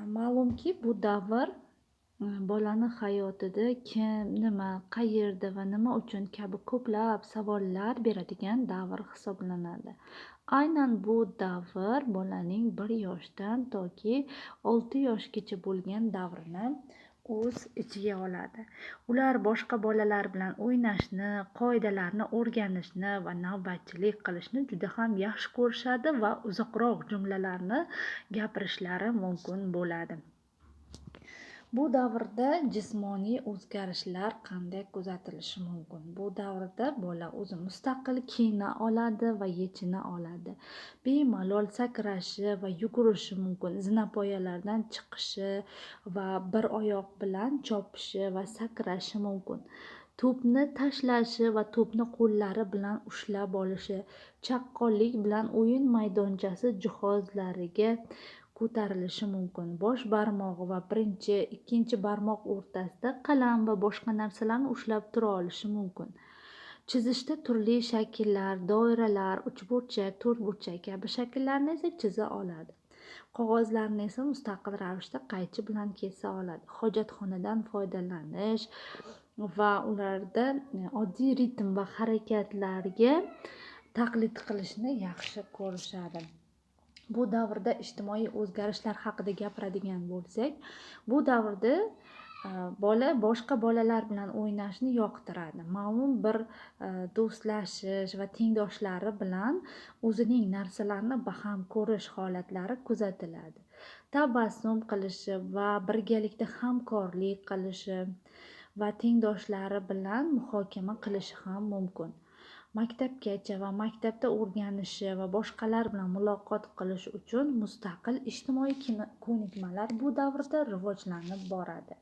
Ma'lumki, bu davr bolani hayotida kim, nima, qayerda va nima uchun kabi ko'plab savollar beradigan davr hisoblanadi. Aynan bu davr bolaning 1 yoshdan toki 6 yoshgacha bo'lgan davrini o'z ichiga oladi. Ular boshqa bolalar bilan o'ynashni, qoidalarni o'rganishni va navbatchilik qilishni juda ham yaxshi ko'rishadi va uzoqroq jumlalarni gapirishlari mumkin bo'ladi. Bu davrda jismoniy o'zgarishlar qanday kuzatilishi mumkin? Bu davrda bola o'zi mustaqil kiyina oladi va yechina oladi. Bemalol sakrashi va yugurishi mumkin. Zinapoyalardan chiqishi va bir oyoq bilan chopishi va sakrashi mumkin. To'pni tashlashi va to'pni qo'llari bilan ushlab olishi, chaqqonlik bilan o'yin maydonchasi jihozlariga ko'tarilishi mumkin. Bosh barmog'i va birinchi, ikkinchi barmoq o'rtasida qalam va boshqa narsalarni ushlab tura olishi mumkin. Chizishda turli shakllar, doiralar, uchburchak, to'rtburchak kabi shakllarni esa chiza oladi. Qog'ozlarni esa mustaqil ravishda qaychi bilan kesa oladi. Hojatxonadan foydalanish va ularda oddiy ritm va harakatlarga taqlid qilishni yaxshi ko'rishadi. Bu davrda ijtimoiy o'zgarishlar haqida gapiradigan bo'lsak, bu davrda bola boshqa bolalar bilan o'ynashni yoqtiradi. Ma'lum bir do'stlashish va tengdoshlari bilan o'zining narsalarini baham ko'rish holatlari kuzatiladi. Tabassum qilishi va birgalikda hamkorlik qilishi va tengdoshlari bilan muhokama qilishi ham mumkin. Maktabgacha va maktabda o'rganishi va boshqalar bilan muloqot qilish uchun mustaqil ijtimoiy ko'nikmalar bu davrda rivojlanib boradi.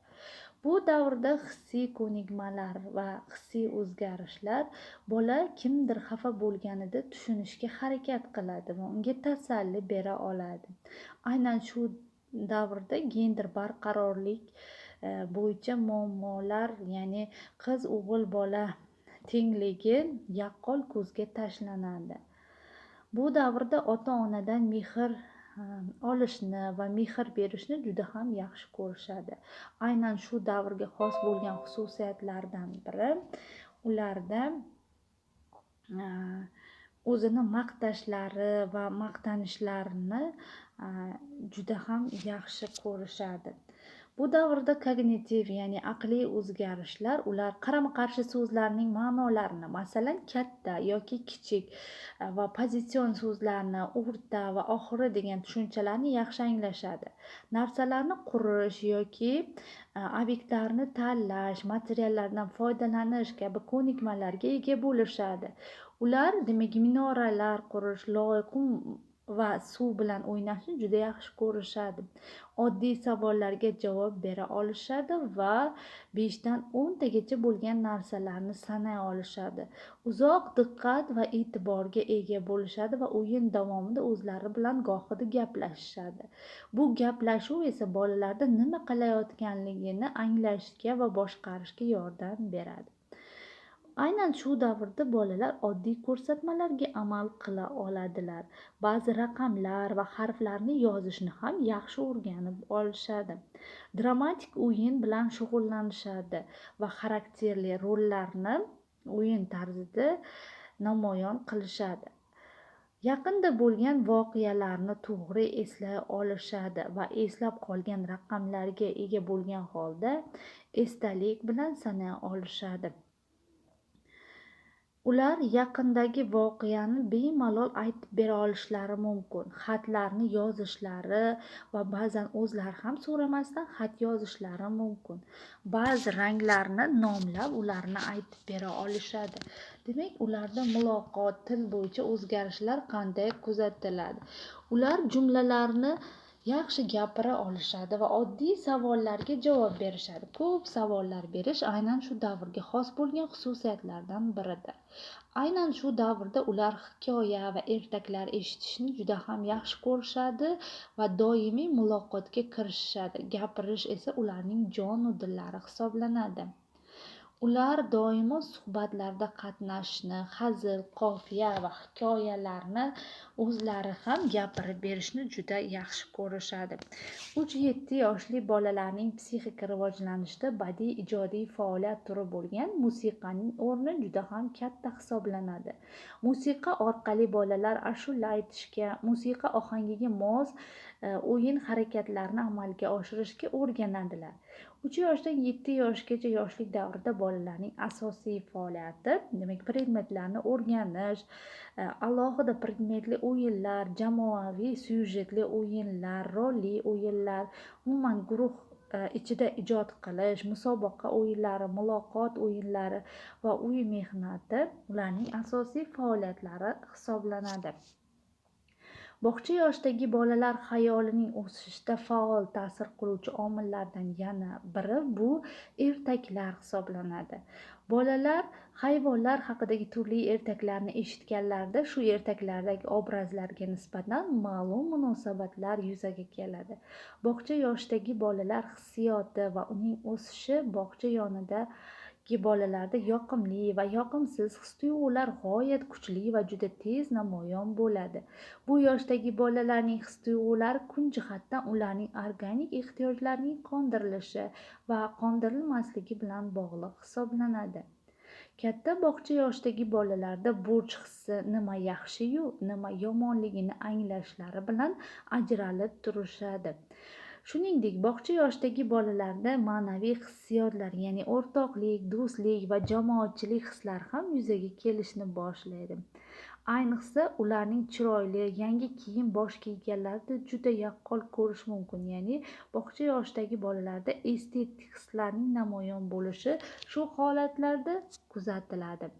Bu davrda hissiy ko'nikmalar va hissiy o'zgarishlar bola kimdir xafa bo'lganida tushunishga harakat qiladi va unga tasalli bera oladi. Aynan shu davrda gender barqarorlik bo'yicha muammolar, ya'ni qiz-o'g'il bola tengligi yaqqol ko'zga tashlanadi. Bu davrda ota-onadan mehr olishni va mehr berishni juda ham yaxshi ko'rishadi. Aynan shu davrga xos bo'lgan xususiyatlardan biri ularda o'zini maqtashlari va maqtanishlarini juda ham yaxshi ko'rishadi. Bu davrda kognitiv, ya'ni aqliy o'zgarishlar, ular qarama-qarshi so'zlarning ma'nolarini, masalan, katta yoki kichik va pozitsion so'zlarni, o'rta va oxiri degan tushunchalarni yaxshi anglashadi. Narsalarni qurish yoki obyektlarni tanlash, materiallardan foydalanish kabi ko'nikmalarga ega bo'lishadi. Ular, demak, minoralar qurish, loy, qum va suv bilan o'ynashni juda yaxshi ko'rishadi. Oddiy savollarga javob bera olishadi va 5 dan 10 tagacha bo'lgan narsalarni sanay olishadi. Uzoq diqqat va e'tiborga ega bo'lishadi va o'yin davomida o'zlari bilan gohida gaplashishadi. Bu gaplashuv esa bolalarda nima qilayotganligini anglashga va boshqarishga yordam beradi. Aynan shu davrda bolalar oddiy ko'rsatmalarga amal qila oladilar. Ba'zi raqamlar va harflarni yozishni ham yaxshi o'rganib olishadi. Dramatik o'yin bilan shug'ullanishadi va xarakterli rollarni o'yin tarzida namoyon qilishadi. Yaqinda bo'lgan voqealarni to'g'ri eslay olishadi va eslab qolgan raqamlarga ega bo'lgan holda esdalik bilan sanay olishadi. Ular yaqindagi voqeani bemalol aytib bera olishlari mumkin. Xatlarni yozishlari va ba'zan o'zlari ham so'ramasdan xat yozishlari mumkin. Ba'zi ranglarni nomlab ularni aytib bera olishadi. Demak, ularda muloqot, til bo'yicha o'zgarishlar qanday kuzatiladi? Ular jumlalarni yaxshi gapira olishadi va oddiy savollarga javob berishadi. Ko'p savollar berish aynan shu davrga xos bo'lgan xususiyatlardan biridir. Aynan shu davrda ular hikoya va ertaklar eshitishni juda ham yaxshi ko'rishadi va doimiy muloqotga kirishishadi. Gapirish esa ularning jon u dillari hisoblanadi. Ular doimo suhbatlarda qatnashishni, hazil, qofiya va hikoyalarni o'zlari ham gapirib berishni juda yaxshi ko'rishadi. 3-7 yoshli bolalarning psixika rivojlanishida badiiy ijodiy faoliyat turi bo'lgan musiqaning o'rni juda ham katta hisoblanadi. Musiqa orqali bolalar ashula aytishga, musiqa ohangiga mos o'yin harakatlarni amalga oshirishga o'rganadilar. 3 yoshdan 7 yoshgacha yoshlik davrida bolalarning asosiy faoliyati, demak, predmetlarni o'rganish, alohida predmetli o'yinlar, jamoaviy syujetli o'yinlar, rolli o'yinlar, umuman guruh ichida ijod qilish, musobaqa o'yinlari, muloqot o'yinlari va uy mehnati ularning asosiy faoliyatlari hisoblanadi. Bog'cha yoshidagi bolalar xayolining o'sishida faol ta'sir qiluvchi omillardan yana biri bu ertaklar hisoblanadi. Bolalar hayvonlar haqidagi turli ertaklarni eshitganlarida shu ertaklardagi obrazlarga nisbatan ma'lum munosabatlar yuzaga keladi. Bog'cha yoshidagi bolalar hissiyoti va uning o'sishi bog'cha yonidagi bolalarda yoqimli va yoqimsiz his-tuyg'ular g'oyat kuchli va juda tez namoyon bo'ladi. Bu yoshdagi bolalarning his-tuyg'ulari kun jihatdan ularning organik ehtiyojlarining qondirilishi va qondirilmasligi bilan bog'liq hisoblanadi. Katta bog'cha yoshidagi bolalarda burch hissi nima yaxshi-yu, nima yomonligini anglashlari bilan ajralib turishadi. Shuningdek, bog'cha yoshidagi bolalarda ma'naviy hissiyotlar, ya'ni o'rtoqlik, do'stlik va jamoatchilik hislari ham yuzaga kelishni boshlaydi. Ayniqsa, ularning chiroyli, yangi kiyim bosh kiyganlarida juda yaqqol ko'rish mumkin. Ya'ni, bog'cha yoshidagi bolalarda estetik hislarning namoyon bo'lishi shu holatlarda kuzatiladi.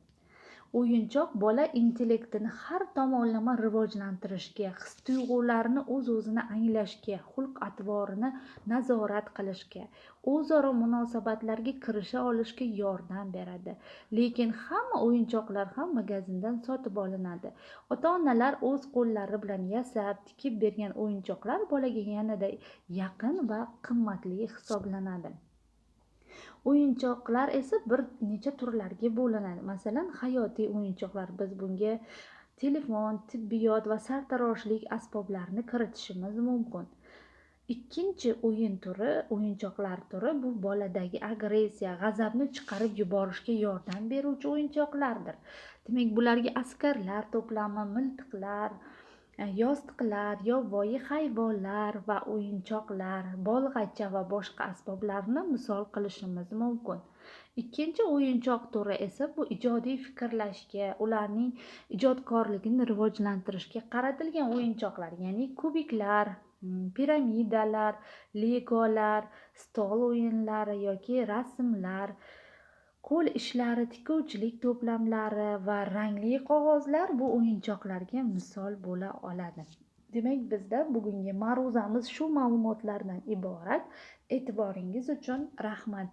O'yinchoq bola intellektini har tomonlama rivojlantirishga, his-tuyg'ularini o'z-o'zini anglashga, xulq-atvorini nazorat qilishga, o'zaro munosabatlarga kirisha olishga yordam beradi. Lekin hamma o'yinchoqlar ham magazindan sotib olinadi. Ota-onalar o'z qo'llari bilan yasab, tikib bergan o'yinchoqlar bolaga yanada yaqin va qimmatli hisoblanadi. O'yinchoqlar esa bir necha turlarga bo'linadi. Masalan, hayotiy o'yinchoqlar, biz bunga telefon, tibbiyot va sartaroshlik asboblarini kiritishimiz mumkin. Ikkinchi o'yinchoqlar turi bu boladagi agressiya, g'azabni chiqarib yuborishga yordam beruvchi o'yinchoqlardir. Demak, bularga askarlar to'plami, miltiqlar, yostiqlar, yovvoyi hayvonlar va o'yinchoqlar, bolg'acha va boshqa asboblarni misol qilishimiz mumkin. Ikkinchi o'yinchoq turi esa bu ijodiy fikrlashga, ularning ijodkorligini rivojlantirishga qaratilgan o'yinchoqlar, ya'ni kubiklar, piramidalar, legolar, stol o'yinlari yoki rasmlar, qo'l ishlari, tikuvchilik to'plamlari va rangli qog'ozlar bu o'yinchoqlarga misol bo'la oladi. Demak, bizda bugungi ma'ruzamiz shu ma'lumotlardan iborat. E'tiboringiz uchun rahmat.